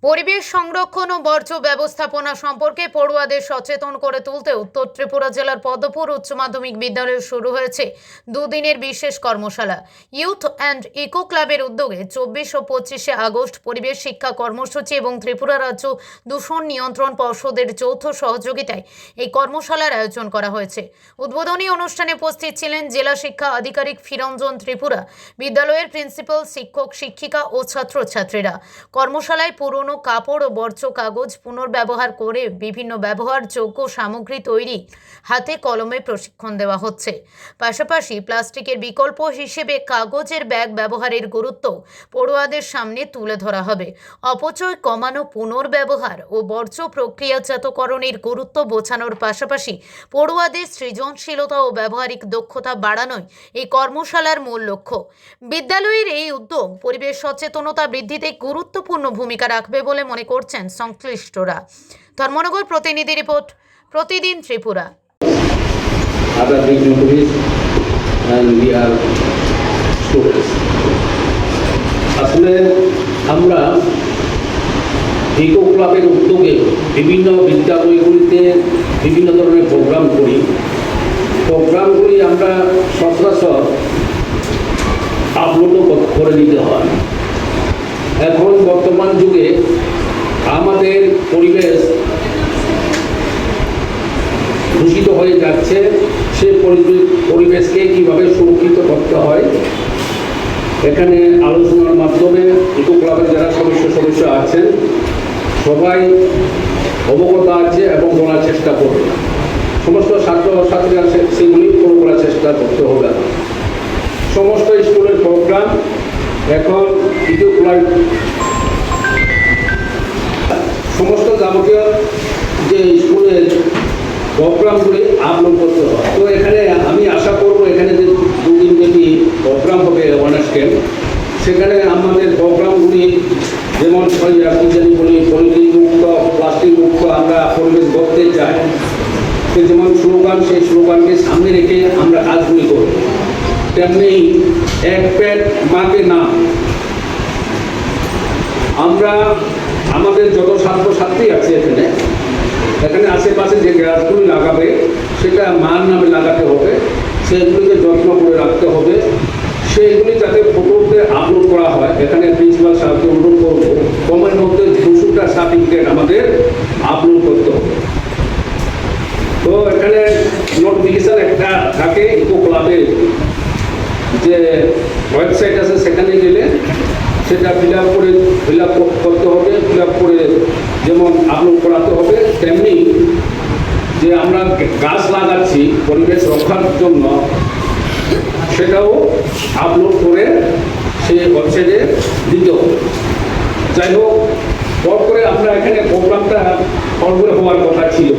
পরিবেশ সংরক্ষণ ও বর্জ্য ব্যবস্থাপনা সম্পর্কে পড়ুয়াদের সচেতন করে তুলতে উত্তর ত্রিপুরা জেলার পদ্মপুর উচ্চ মাধ্যমিক বিদ্যালয়ে শুরু হয়েছে দুদিনের বিশেষ কর্মশালা। ইউথ অ্যান্ড ইকো ক্লাবের উদ্যোগে 24 ও 25 আগস্ট পরিবেশ শিক্ষা কর্মসূচি এবং ত্রিপুরা রাজ্য দূষণ নিয়ন্ত্রণ পর্ষদের যৌথ সহযোগিতায় এই কর্মশালার আয়োজন করা হয়েছে। উদ্বোধনী অনুষ্ঠানে উপস্থিত ছিলেন জেলা শিক্ষা আধিকারিক ফিরঞ্জন ত্রিপুরা, বিদ্যালয়ের প্রিন্সিপাল, শিক্ষক শিক্ষিকা ও ছাত্রছাত্রীরা। কর্মশালায় পুরনো কাপড় ও বর্জ্য কাগজ পুনর্ব্যবহার করে বিভিন্ন ব্যবহারযোগ্য সামগ্রী তৈরি হাতে কলমে প্রশিক্ষণ দেওয়া হচ্ছে। পাশাপাশি প্লাস্টিকের বিকল্প হিসেবে কাগজের ব্যাগ ব্যবহারের গুরুত্ব পড়ুয়াদের সামনে তুলে ধরা হবে। অপচয় কমানো, পুনর্ব্যবহার ও বর্জ্য প্রক্রিয়াজাতকরণের গুরুত্ব বোঝানোর পাশাপাশি পড়ুয়াদের সৃজনশীলতা ও ব্যবহারিক দক্ষতা বাড়ানোই এই কর্মশালার মূল লক্ষ্য। বিদ্যালয়ের এই উদ্যোগ পরিবেশ সচেতনতা বৃদ্ধিতে গুরুত্বপূর্ণ ভূমিকা রাখবে বলে মনে করছেন সংশ্লিষ্টরা। ধর্মনগর প্রতিনিধি রিপোর্ট, প্রতিদিন Tripura. Other dignitaries and we are students. আসলে আমরা ইকো ক্লাবের উদ্যোগে বিভিন্ন বিদ্যালয়গুলিতে বিভিন্ন ধরনের প্রোগ্রামগুলি আমরা সচরাচর আপলোডও করে দিতে হয়। এখন বর্তমান যুগে আমাদের পরিবেশ দূষিত হয়ে যাচ্ছে, সে পরিবেশকে কীভাবে সুরক্ষিত করতে হয় এখানে আলোচনার মাধ্যমে ইকো ক্লাবের যারা সদস্য আছেন সবাই অবগত আছে এবং বলার চেষ্টা করবে। সমস্ত ছাত্রছাত্রীরা সেগুলি পুরো করার চেষ্টা করতে হবে। সমস্ত স্কুলের প্রোগ্রাম এখন ইকো ক্লাব সমস্ত যাবতীয় যে স্কুলের প্রোগ্রামগুলি আপলোড করতে হয়। তো এখানে আমি আশা করব এখানে যে দুদিন ব্যাপী প্রোগ্রাম হবে অ্যাওয়ারনেস ক্যাম্প, সেখানে আমাদের প্রোগ্রামগুলি যেমন বলি পলিথিন মুক্ত, প্লাস্টিক মুক্ত আমরা পরিবেশ করতে চাই, সে যেমন স্লোগান, সেই স্লোগানকে সামনে রেখে আমরা কাজগুলি করব। তেমনি এক পেট মাকে না, আমরা আমাদের যত ছাত্রছাত্রী আছে এখানে আশেপাশে যে গাছগুলি লাগাবে সেটা মার নামে লাগাতে হবে, সেগুলিকে যত্ন করে রাখতে হবে, সেইগুলি যাতে ফটোতে আপলোড করা হয়। এখানে প্রিন্সিপাল সাহেবকে অনুরোধ করব কমের মধ্যে 200টা সার্টিফিকেট আমাদের আপলোড করতে হবে। তো এখানে নোটিফিকেশন একটা থাকে ইকো ক্লাবের যে ওয়েবসাইট আছে, সেখানে গেলে সেটা ফিল আপ করতে হবে। ফিল আপ করে যেমন আপলোড করাতে হবে, তেমনি যে আমরা গাছ লাগাচ্ছি পরিবেশ রক্ষার জন্য সেটাও আপলোড করে সেই ওয়েবসাইটে দিতে হবে। যাই হোক, পর করে আমরা এখানে প্রোগ্রামটা হওয়ার কথা ছিল।